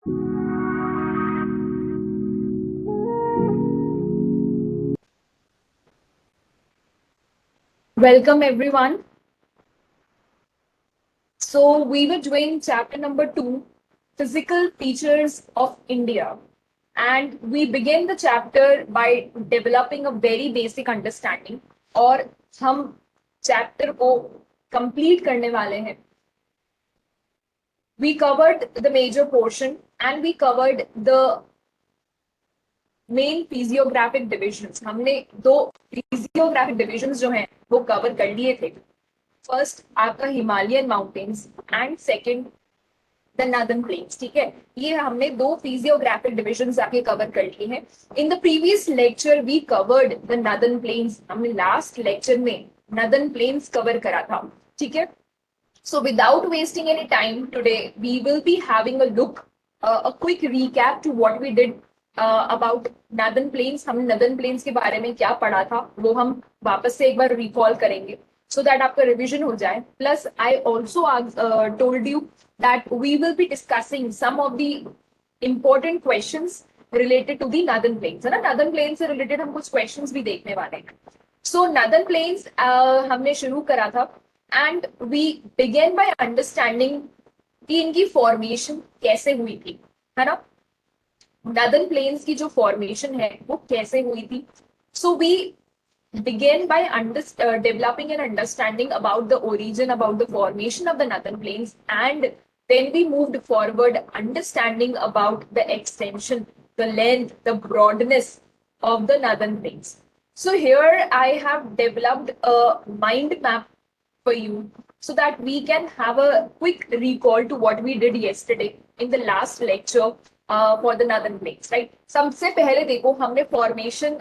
Welcome everyone. So we were doing chapter number 2, Physical Features of India. And we begin the chapter by developing a very basic understanding. और हम chapter को complete करने वाले हैं. We covered the major portion and we covered the main physiographic divisions. हमने दो physiographic divisions जो हैं वो cover कर लिए थे. फर्स्ट आपका Himalayan mountains and second the northern planes. ठीक है, ये हमने दो फिजियोग्राफिक डिविजन्स आके कवर कर लिए हैं. In the previous lecture we covered the northern plains. हमने लास्ट लेक्चर में नॉर्दर्न प्लेन्स कवर करा था. ठीक है, so without wasting any time today we will be having a look, a quick recap to what we did about northern plains. हमने northern plains के बारे में क्या पढ़ा था वो हम वापस से एक बार रिकॉल करेंगे so that आपका रिविजन हो जाए. Plus I also told you that we will be discussing some of the important questions related to the northern plains. है ना, northern plains से related हम कुछ questions भी देखने वाले हैं. So northern plains हमने शुरू करा था and we began by understanding कि इनकी formation कैसे हुई थी, है ना. northern plains की जो formation है वो कैसे हुई थी. So we began by developing an understanding about the origin, about the formation of the northern plains, and then we moved forward understanding about the extension, the length, the broadness of the northern plains. So here I have developed a mind map for you so that we can have a quick recall to what we did yesterday in the last lecture for the northern plains, right? सबसे पहले देखो हमने formation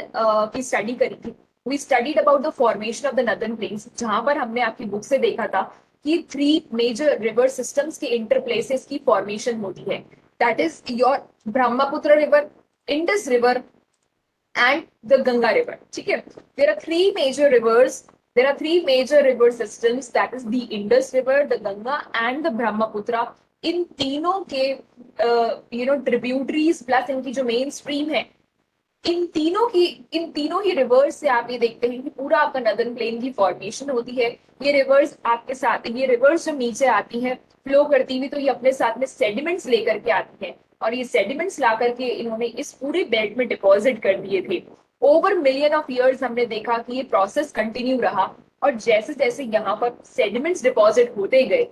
की study करी थी. We studied about the formation of the northern plains, जहां पर हमने आपकी बुक से देखा था कि 3 major river systems के interplaces की formation होती है. That is your Brahmaputra river, Indus river and the Ganga river. ठीक है, there are 3 major rivers. There are 3 major river systems, that is the Indus river, the Ganga and the Brahmaputra. इन तीनों के tributaries plus इनकी जो main stream है, इन तीनों ही reverse से आप ये देखते हैं कि पूरा आपका नॉर्दर्न प्लेन की फॉर्मेशन होती है. ये रिवर्स आपके साथ, ये रिवर्स जो नीचे आती है फ्लो करती हुई, तो ये अपने साथ में सेडिमेंट्स लेकर के आती है और ये सेडिमेंट्स ला करके इन्होंने इस पूरे बेल्ट में डिपॉजिट कर दिए थे. ओवर मिलियन ऑफ ईयर्स हमने देखा कि ये प्रोसेस कंटिन्यू रहा और जैसे जैसे यहाँ पर सेडिमेंट्स डिपॉजिट होते गए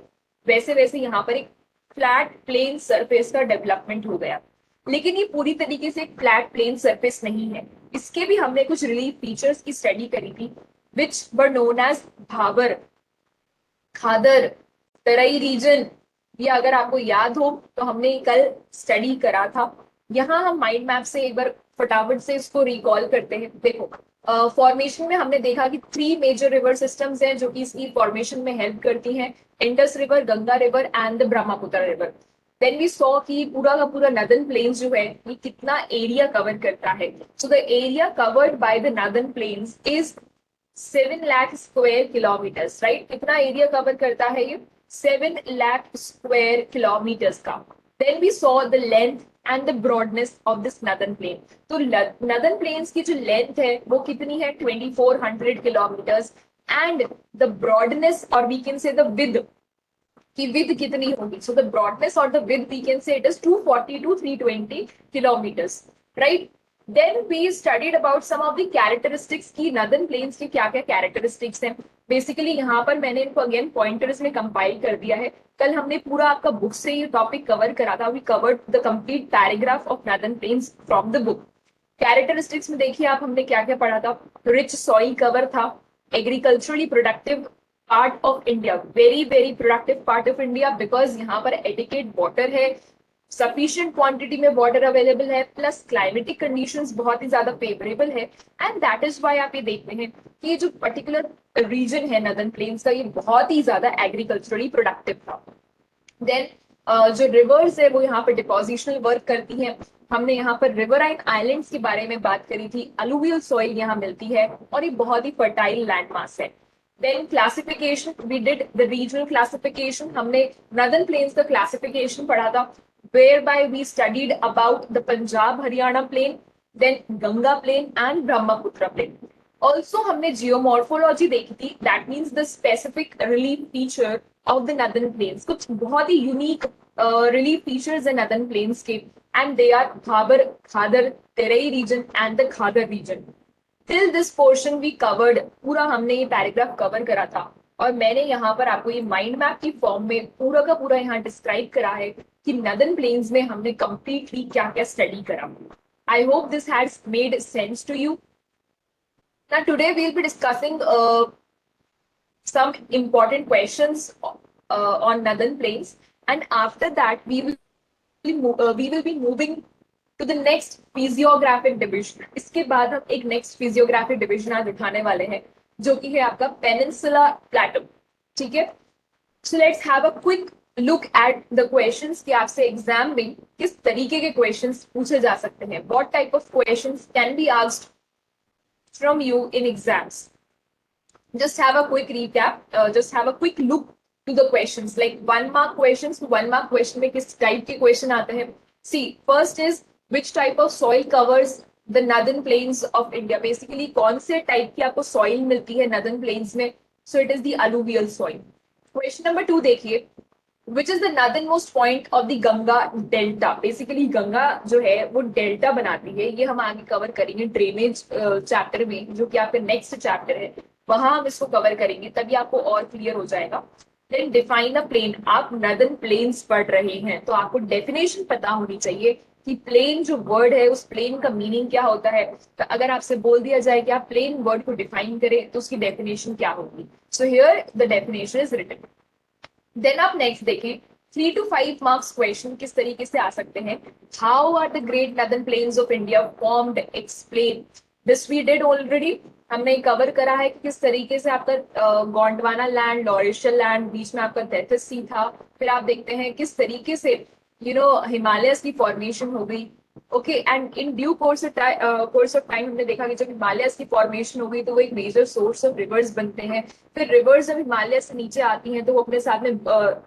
वैसे वैसे यहाँ पर एक फ्लैट प्लेन सरफेस का डेवलपमेंट हो गया. लेकिन ये पूरी तरीके से एक फ्लैट प्लेन सरफेस नहीं है. इसके भी हमने कुछ रिलीफ फीचर्स की स्टडी करी थी which were known as Bhabar, Khadar, Terai region. ये अगर आपको याद हो तो हमने कल स्टडी करा था. यहाँ हम माइंड मैप से एक बार फटाफट से इसको रिकॉल करते हैं. देखो फॉर्मेशन में हमने देखा कि 3 मेजर रिवर सिस्टम्स हैं जो कि इसकी फॉर्मेशन में हेल्प करती हैं. Indus river, Ganga river and the Brahmaputra river. Then we saw कि पूरा का पूरा नॉर्दर्न प्लेन्स जो है ये कितना एरिया कवर करता है. So the area covered by the northern plains is 7 lakh square kilometres. Right, कितना एरिया कवर करता है ये? 7 लाख स्क्वायर किलोमीटर्स का. Then we saw the length and the broadness of this northern plain. तो नॉर्दर्न प्लेन्स की जो लेंथ है वो कितनी है? 2400 किलोमीटर्स. एंड द ब्रॉडनेस और we can say the width की विद कितनी होगी? सो द ब्रॉडनेस और the width we can say it is 240 to 320 kilometres. Right, then we studied about some of the characteristics की northern plains की क्या क्या characteristics हैं. बेसिकली यहाँ पर मैंने इनको अगेन पॉइंटर्स में कंपाइल कर दिया है. कल हमने पूरा आपका बुक से ये टॉपिक कवर करा था. We covered the complete paragraph of northern plains from the book. Characteristics में देखिए आप हमने क्या क्या पढ़ा था. रिच सॉइल कवर था, agriculturally productive part of India, very very productive part of India because यहाँ पर एडिकेट वाटर है, सफिशिएंट क्वांटिटी में वाटर अवेलेबल है, प्लस क्लाइमेटिक कंडीशंस बहुत ही ज्यादा फेवरेबल है. एंड दैट इज व्हाई आप ये देखते हैं कि ये जो पर्टिकुलर रीजन है नॉर्दर्न प्लेन्स का ये बहुत ही ज्यादा एग्रीकल्चरली प्रोडक्टिव था. देन जो रिवर्स है वो यहाँ पर डिपोजिशनल वर्क करती हैं. हमने यहाँ पर रिवराइन आइलैंड्स के बारे में बात करी थी. अलुवियल सॉइल यहाँ मिलती है और ये बहुत ही फर्टाइल लैंड मास है. Then classification, we did the regional classification. हमने नॉर्दर्न प्लेन्स का क्लासिफिकेशन पढ़ा था. whereby we studied about the Punjab Haryana plain, then Ganga plain and Brahmaputra plain. Also हमने geomorphology देखी थी, that means the specific relief feature of the northern plains. कुछ बहुत ही unique relief features in northern plains के, and they are Khabar, Khadar, Terai region and the Khadar region. Till this portion we covered, पूरा हमने ये paragraph cover करा था, और मैंने यहाँ पर आपको ये माइंड मैप की फॉर्म में पूरा का पूरा यहाँ डिस्क्राइब करा है कि नदर्न प्लेन्स में हमने कंप्लीटली क्या क्या स्टडी करा. I hope this has made sense to you. Now today we'll be discussing some important questions on northern plains, and after that we will be moving to the next physiographic division. इसके बाद हम एक next physiographic division आज उठाने वाले हैं, जो कि है आपका पेनिनसुला प्लेटो. ठीक है, so let's have a quick look at the questions कि आपसे एग्जाम में किस तरीके के questions पूछे जा सकते हैं. What type of questions can be asked from you in exams? Just have a quick recap, just have a quick look to the questions, like 1 mark questions. 1 mark question में किस type के question आते हैं? See, first is which type of soil covers the northern plains of India? Basically कौन से type की आपको soil मिलती है northern plains में? So it is the alluvial soil. Question number 2 देखिए, which is the northernmost point of the Ganga delta? Basically Ganga जो है वो डेल्टा बनाती है, ये हम आगे कवर करेंगे ड्रेनेज चैप्टर में, जो कि आपका नेक्स्ट चैप्टर है, वहां हम इसको कवर करेंगे, तभी आपको और क्लियर हो जाएगा. Then define a plain. आप नदर्न प्लेन्स पढ़ रहे हैं तो आपको डेफिनेशन पता होनी चाहिए कि प्लेन जो वर्ड है उस प्लेन का मीनिंग क्या होता है. तो अगर आपसे बोल दिया जाए कि आप प्लेन वर्ड को डिफाइन करें तो उसकी डेफिनेशन क्या होगी. So here the definition is written. देन आप नेक्स्ट देखें, 3 to 5 मार्क्स क्वेश्चन किस तरीके से आ सकते हैं. How are the great northern plains of India formed, explain. This we did already, हमने कवर करा है कि किस तरीके से आपका गोंडवाना लैंड, लॉरिशल लैंड, बीच में आपका तैथिस सी था. फिर आप देखते हैं किस तरीके से हिमालयस की फॉर्मेशन हो गई. Okay, and in due course of time हमने देखा कि जब हिमालयस की फॉर्मेशन हो गई तो वो एक मेजर सोर्स ऑफ रिवर्स बनते हैं. फिर रिवर्स जब हिमालय से नीचे आती हैं तो वो अपने साथ में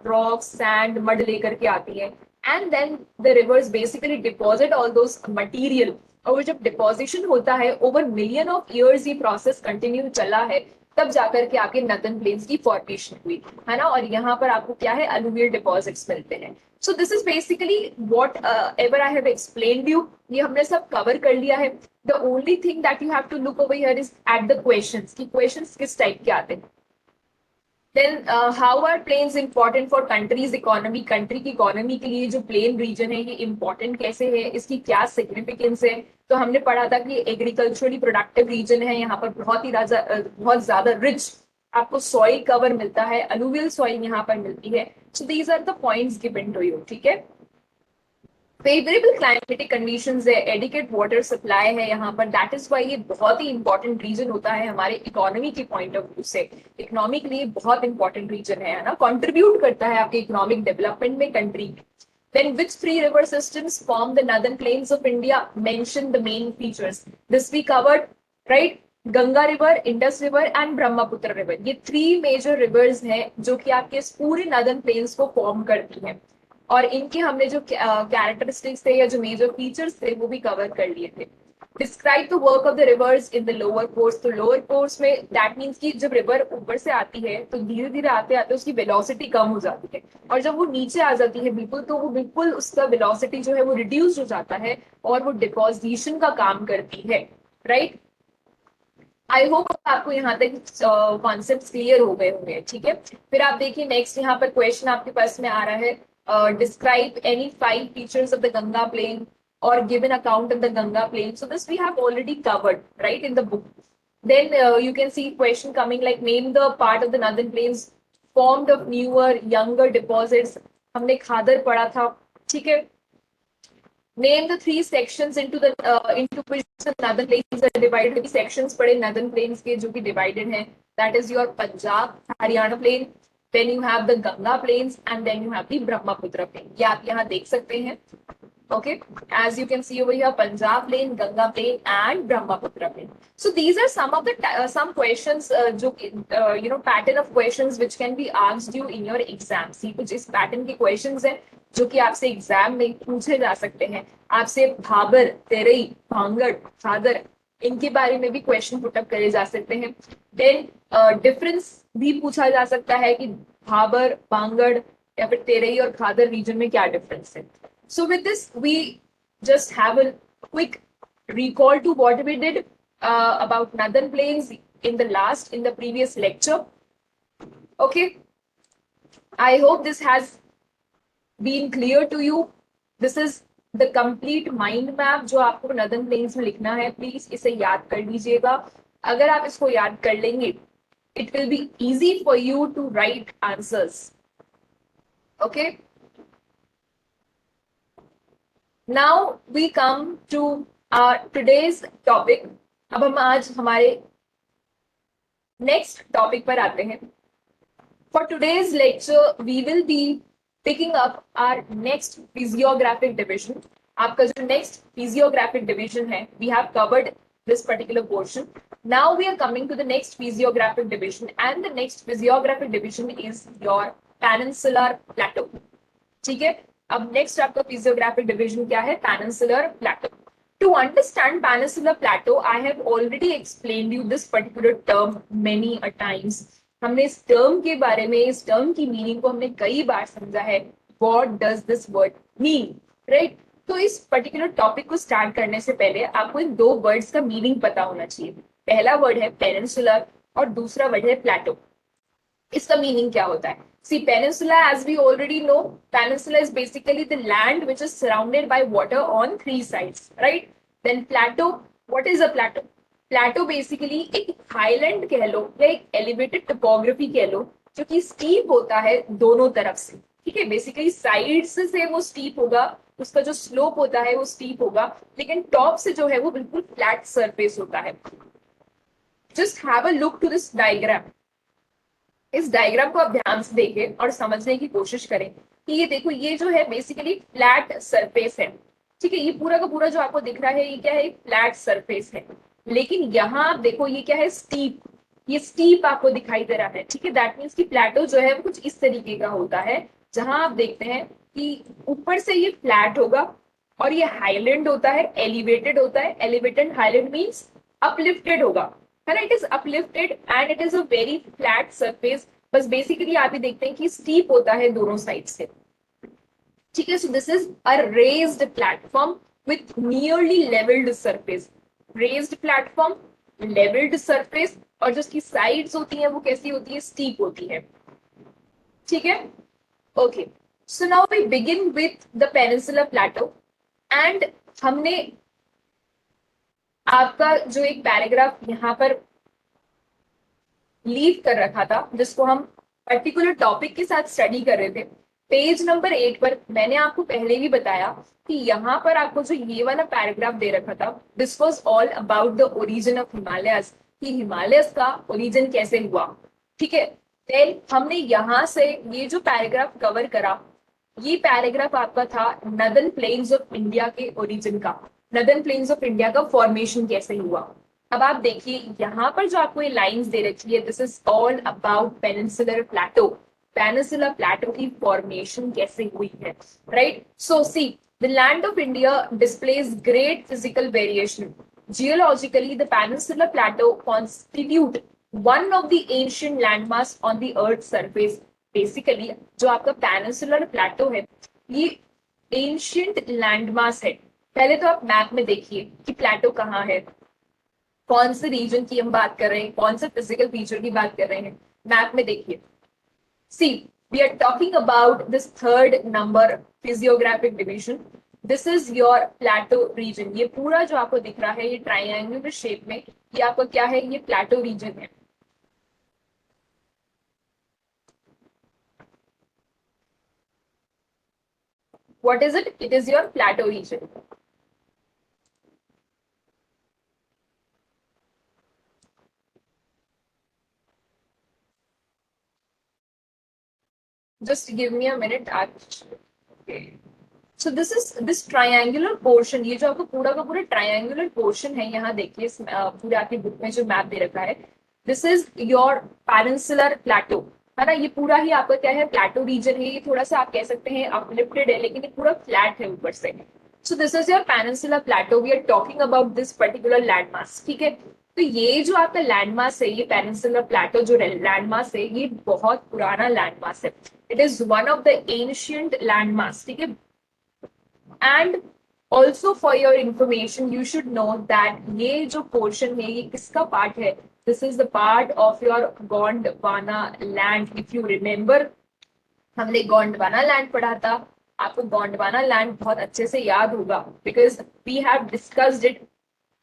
रॉक, सैंड, मड लेकर के आती हैं, and then the rivers basically deposit all those material. और जब डिपोजिशन होता है ओवर मिलियन ऑफ इयर्स, ये प्रोसेस कंटिन्यू चला है, तब जाकर के आपके नदर्न प्लेन्स की फॉर्मेशन हुई है ना. और यहाँ पर आपको क्या है, अलुवियल डिपॉजिट्स मिलते हैं. So this is basically whatever I have explained you. ये हमने सब कवर कर लिया है. The only thing that you have to look over here is at the questions, कि क्वेश्चंस किस टाइप के आते हैं. Then how are plains important for country's economy. Country की इकोनॉमी के लिए जो प्लेन रीजन है ये इंपॉर्टेंट कैसे है, इसकी क्या सिग्निफिकेंस है. तो हमने पढ़ा था कि एग्रीकल्चरली प्रोडक्टिव रीजन है, यहाँ पर बहुत ज्यादा रिच आपको सॉइल कवर मिलता है, अलुवियल सॉइल यहाँ पर मिलती है. So these are the points given to you. ठीक है, फेवरेबल क्लाइमेटिक कंडीशंस है, एडिकेट वाटर सप्लाई है यहाँ पर. दैट इज वाई ये बहुत ही इंपॉर्टेंट रीजन होता है हमारे इकोनॉमी के पॉइंट ऑफ व्यू से. इकोनॉमी के लिए बहुत इंपॉर्टेंट रीजन है ना, कंट्रीब्यूट करता है आपके इकोनॉमिक डेवलपमेंट में country. Then which 3 river systems form the northern plains of India? Mention the main features. This we covered, right? Ganga river, Indus river and Brahmaputra river, ये 3 मेजर रिवर्स हैं जो कि आपके इस पूरे नदर्न प्लेन्स को फॉर्म करती हैं. और इनके हमने जो कैरेक्टरिस्टिक्स थे या जो मेजर फीचर्स थे वो भी कवर कर लिए थे. Describe the work of the reverse in the lower course. तो लोअर कोर्स में दैट मीन्स कि जब रिवर ऊपर से आती है तो धीरे धीरे आते आते उसकी वेलोसिटी कम हो जाती है, और जब वो नीचे आ जाती है बिल्कुल, तो वो बिल्कुल उसका वेलोसिटी जो है वो रिड्यूस हो जाता है और वो डिपोजिशन का काम करती है. राइट, आई होप आपको यहाँ तक कॉन्सेप्ट क्लियर हो गए होंगे. ठीक है, फिर आप देखिए नेक्स्ट यहाँ पर क्वेश्चन आपके पास में आ रहा है, describe any 5 features of the Ganga plain or give an account of the Ganga plain. So this we have already covered, right, in the book. Then you can see question coming like name the part of the northern plains formed of newer, younger deposits. हमने खादर पढ़ा था. ठीक है, name the 3 sections into which the northern plains are divided. sections पढ़े northern plains के जो कि divided हैं. That is your Punjab, Haryana plain. Then you have the Ganga plains and then you have the Brahmaputra plain. ये आप यहाँ देख सकते हैं. Okay, as you can see over here, Punjab plain, Ganga plain and Brahmaputra plain. So these are some of the some questions जो pattern of questions which can be asked you in your exam. See, कुछ इस pattern के questions हैं जो कि आपसे exam में पूछे जा सकते हैं। आपसे भाबर, तेरई, भांगड़, भादर, इनके बारे में भी क्वेश्चन पुटअप करे जा सकते हैं। देन डिफरेंस भी पूछा जा सकता है कि भाबर, भांगड़ या फिर तेरई और खादर रीजन में क्या डिफरेंस है। So with this we just have a quick recall to what we did about northern plains in the previous lecture. Okay, I hope this has been clear to you. This is the complete mind map जो आपको northern plains में लिखना है। Please इसे याद कर लीजिएगा। अगर आप इसको याद कर लेंगे, it will be easy for you to write answers. Okay, now we come to today's topic. अब हम आज हमारे नेक्स्ट टॉपिक पर आते हैं। For today's lecture, we will be picking up our next physiographic division. आपका जो next physiographic division है, we have covered this particular portion. Now we are coming to the next physiographic division, and the next physiographic division is your peninsular plateau. ठीक है, अब next आपका physiographic division क्या है? Peninsular plateau. To understand peninsular plateau, I have already explained you this particular term many a times. हमने इस term के बारे में, इस टर्म की मीनिंग को हमने कई बार समझा है। What does this word mean, right? तो इस पर्टिकुलर टॉपिक को स्टार्ट करने से पहले आपको इन दो वर्ड्स का मीनिंग पता होना चाहिए। पहला वर्ड है पेनिनसुलर और दूसरा वर्ड है प्लेटो। इसका मीनिंग क्या होता है? See, peninsula, as we already know, peninsula is basically the land which is surrounded by water on three sides, right? Then plateau, what is a plateau? Plateau basically एक highland कह लो या एक एलिवेटेड टोपोग्राफी कह लो, जो कि steep होता है दोनों तरफ से। ठीक है, बेसिकली साइड्स से वो स्टीप होगा, उसका जो स्लोप होता है वो स्टीप होगा, लेकिन टॉप से जो है वो बिल्कुल फ्लैट सरफेस होता है। Just have a look to this diagram. इस डायग्राम को आप ध्यान से देखें और समझने की कोशिश करें कि ये देखो, ये जो है बेसिकली फ्लैट सरफेस है। ठीक है, ये पूरा का पूरा जो आपको दिख रहा है ये क्या है? फ्लैट सरफेस है। लेकिन यहाँ आप देखो ये क्या है? स्टीप। ये स्टीप आपको दिखाई दे रहा है। ठीक है, दैट मीन्स कि प्लेटो जो है वो कुछ इस तरीके का होता है, जहां आप देखते हैं कि ऊपर से ये फ्लैट होगा और ये हाईलैंड होता है, एलिवेटेड होता है। एलिवेटेड हाईलैंड मीन्स अपलिफ्टेड होगा, है ना? It is uplifted and it is a very flat surface. बस बेसिकली आप ये देखते हैं कि स्टीप होता है दोनों साइड से। ठीक है, so this is a raised platform with nearly levelled surface. Raised platform, levelled surface, और जो इसकी साइड्स होती हैं वो कैसी होती है? स्टीप होती है। ठीक है, okay. So now we begin with the peninsular plateau. And हमने आपका जो एक पैराग्राफ यहाँ पर लीव कर रखा था, जिसको हम पर्टिकुलर टॉपिक के साथ स्टडी कर रहे थे, पेज नंबर 8 पर मैंने आपको पहले भी बताया कि यहाँ पर आपको जो ये वाला पैराग्राफ दे रखा था, this was all about the origin of Himalayas, कि हिमालयस का ओरिजिन कैसे हुआ। ठीक है, देन हमने यहाँ से ये जो पैराग्राफ कवर करा, ये पैराग्राफ आपका था नदर्न प्लेन्स ऑफ इंडिया के ओरिजिन का, नदर्न प्लेन्स ऑफ इंडिया का फॉर्मेशन कैसे हुआ। अब आप देखिए यहाँ पर जो आपको ये लाइंस दे रखी है, this is all about peninsular plateau. Peninsular plateau की फॉर्मेशन कैसे हुई है, right? So see, the land of India displays great physical variation. Geologically, the peninsular plateau constitute one of the ancient landmass on the Earth's surface. Basically, जो आपका peninsular प्लेटो है ये ancient landmass है। पहले तो आप मैप में देखिए कि प्लेटो कहाँ है, कौन से रीजन की हम बात कर रहे हैं, कौन से फिजिकल फीचर की बात कर रहे हैं। मैप में देखिए, see we are talking about this third number physiographic division. This is your plateau region. ये पूरा जो आपको दिख रहा है ये ट्राइंगुलर शेप में, ये आपका क्या है? ये प्लेटो रीजन है। What is it? It is your plateau region. Just give me a minute. Okay. So this triangular portion, ये जो आपको पूरा का पूरा triangular portion है, यहाँ देखिए पूरे आपकी बुक में जो मैप दे रखा है, this is your peninsular plateau. है ना। ये पूरा ही आपका क्या है, प्लेटो रीजन है। ये थोड़ा सा आप कह सकते हैं अपलिफ्टेड है, लेकिन ये पूरा फ्लैट है ऊपर से। So this is your peninsular plateau, we are talking about this particular landmass, ठीक है। तो ये जो आपका लैंडमास है, ये पेनिनसुलर प्लेटो जो लैंडमास है, ये बहुत पुराना लैंडमास है। It is one of the ancient landmass, ठीक है। And also for your information you should know that ये जो पोर्शन है, ये किसका पार्ट है? This is the part of your Gondwana land. If you remember, हमने गोंडवाना लैंड पढ़ा था। आपको गोंडवाना लैंड बहुत अच्छे से याद होगा, because we have discussed it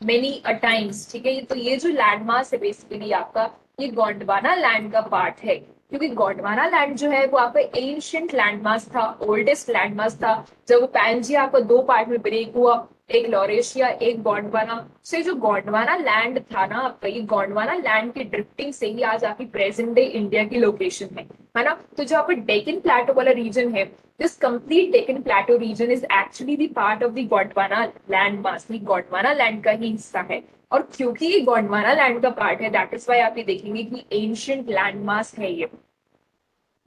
many a times, ठीक है। तो ये जो लैंडमास है बेसिकली आपका, ये गोंडवाना लैंड का पार्ट है। क्योंकि गोंडवाना लैंड जो है वो आपका एंशियंट लैंडमास था, ओल्डेस्ट लैंडमास था। जब वो पैंजिया आपका दो पार्ट में ब्रेक हुआ, एक लॉरेशिया एक गोंडवाना, से जो गोंडवाना लैंड था ना आपका, ये गोंडवाना लैंड की ड्रिफ्टिंग से ही आज आपकी प्रेजेंट डे इंडिया की लोकेशन है ना। तो जो आपका डेक्कन प्लेटो वाला रीजन है, this complete Deccan Plateau region is actually the part of the Gondwana land mass, ये गोंडवाना लैंड का ही हिस्सा है। और क्योंकि ये गोंडवाना लैंड का पार्ट है, दैट इज वाई आप ये देखेंगे कि एंशियंट लैंड मास है ये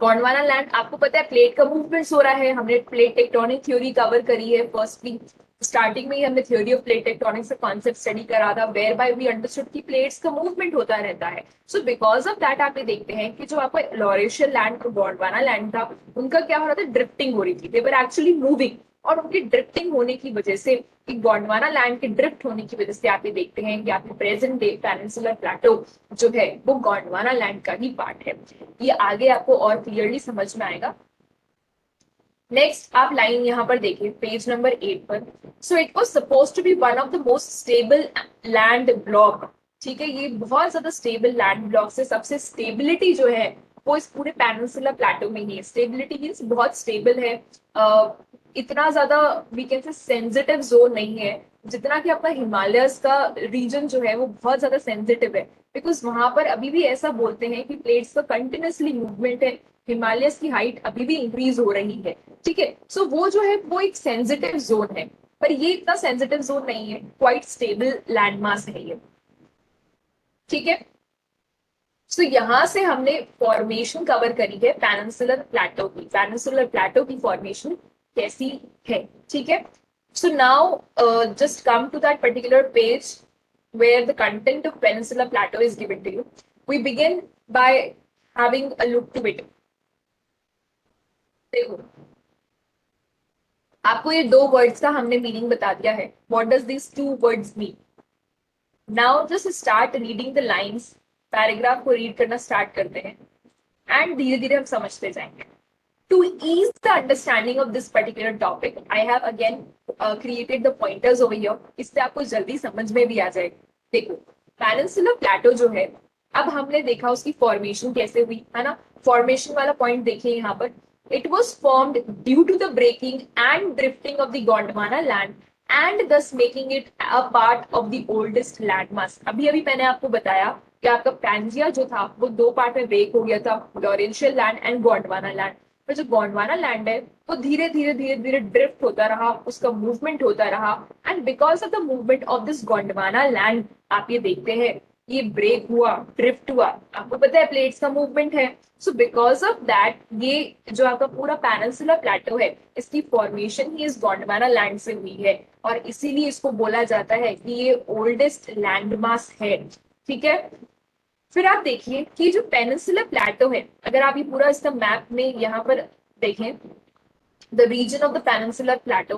गोंडवाना लैंड। आपको पता है प्लेट का मूवमेंट हो रहा है, हमने प्लेट टेक्टोनिक थ्योरी कवर करी है फर्स्टली। स्टार्टिंग में ही हमने थ्योरी ऑफ प्लेट टेक्टोनिक्स का कॉन्सेप्ट स्टडी करा था, वेयर बाय वी अंडरस्टूड कि प्लेट्स का मूवमेंट होता रहता है। सो बिकॉज ऑफ दैट आप ये देखते हैं कि जो आपका लॉरेशियल लैंड और गोंडवाना लैंड था, उनका क्या हो रहा था, ड्रिफ्टिंग हो रही थी, दे वर एक्चुअली मूविंग। और उनकी ड्रिफ्टिंग होने की वजह से, गोंडवाना लैंड के ड्रिफ्ट होने की वजह से आप ये देखते हैं कि आपके प्रेजेंट डे पेनिनसुलर प्लेटो जो है वो गोंडवाना लैंड का ही पार्ट है। ये आगे आपको और क्लियरली समझ में आएगा। नेक्स्ट आप लाइन यहाँ पर देखिए पेज नंबर 8 पर। So it was suppose to be one of the most stable land block, ठीक है। ये बहुत ज्यादा स्टेबल लैंड ब्लॉक से, सबसे स्टेबिलिटी जो है वो इस पूरे पेनिनसुलर प्लेटो में ही है। स्टेबिलिटी मीन्स बहुत स्टेबल है, इतना ज्यादा we can say sensitive zone नहीं है जितना कि आपका हिमालयस का रीजन जो है वो बहुत ज्यादा सेंसिटिव है। बिकॉज वहां पर अभी भी ऐसा बोलते हैं कि प्लेट्स का कंटिन्यूसली मूवमेंट है, हिमालयस की हाइट अभी भी इंक्रीज हो रही है, ठीक है। सो वो जो है वो एक सेंसिटिव जोन है, पर ये इतना सेंसिटिव जोन नहीं है, क्वाइट स्टेबल लैंडमास है ये, ठीक है। सो यहाँ से हमने फॉर्मेशन कवर करी है पेनिनसुलर प्लेटो की। पेनिनसुलर प्लेटो की फॉर्मेशन कैसी है, ठीक है। So now just come to that particular page where the content of peninsular plateau is given to you. We begin by having a look to it. देखो, आपको ये दो वर्ड्स का हमने मीनिंग बता दिया है। What does these two words mean? Now just start reading the lines. Paragraph को रीड करना स्टार्ट करते हैं एंड धीरे धीरे हम समझते जाएंगे। To ease the understanding of this particular topic, I have again created the pointers over here. इससे आपको जल्दी समझ में भी आ जाएगा। देखो, पेनिनसुलर प्लेटो जो है, अब हमने देखा उसकी फॉर्मेशन कैसे हुई, है ना। फॉर्मेशन वाला पॉइंट देखिए यहाँ पर। It was formed due to the breaking and drifting of the Gondwana land and thus making it a part of the oldest landmass. अभी अभी मैंने आपको बताया कि आपका पैंजिया जो था वो दो पार्ट में ब्रेक हो गया था, लॉरेंशियल लैंड एंड गोंडवाना लैंड। पर जो गोंडवाना लैंड है वो धीरे धीरे धीरे धीरे ड्रिफ्ट होता रहा, उसका मूवमेंट होता रहा। And because of the movement of this Gondwana land आप ये देखते हैं ये ब्रेक हुआ, ड्रिफ्ट हुआ। आपको पता है प्लेट्स का मूवमेंट है। सो बिकॉज ऑफ दैट ये जो आपका पूरा पेनिनसुलर प्लेटो है, इसकी फॉर्मेशन ही इस गोंडवाना लैंड से हुई है, और इसीलिए इसको बोला जाता है कि ये ओल्डेस्ट लैंडमास है, ठीक है। फिर आप देखिए कि जो पेनिनसुलर प्लेटो है, अगर आप ये पूरा इसका मैप में यहाँ पर देखें, the region of the peninsular Plato,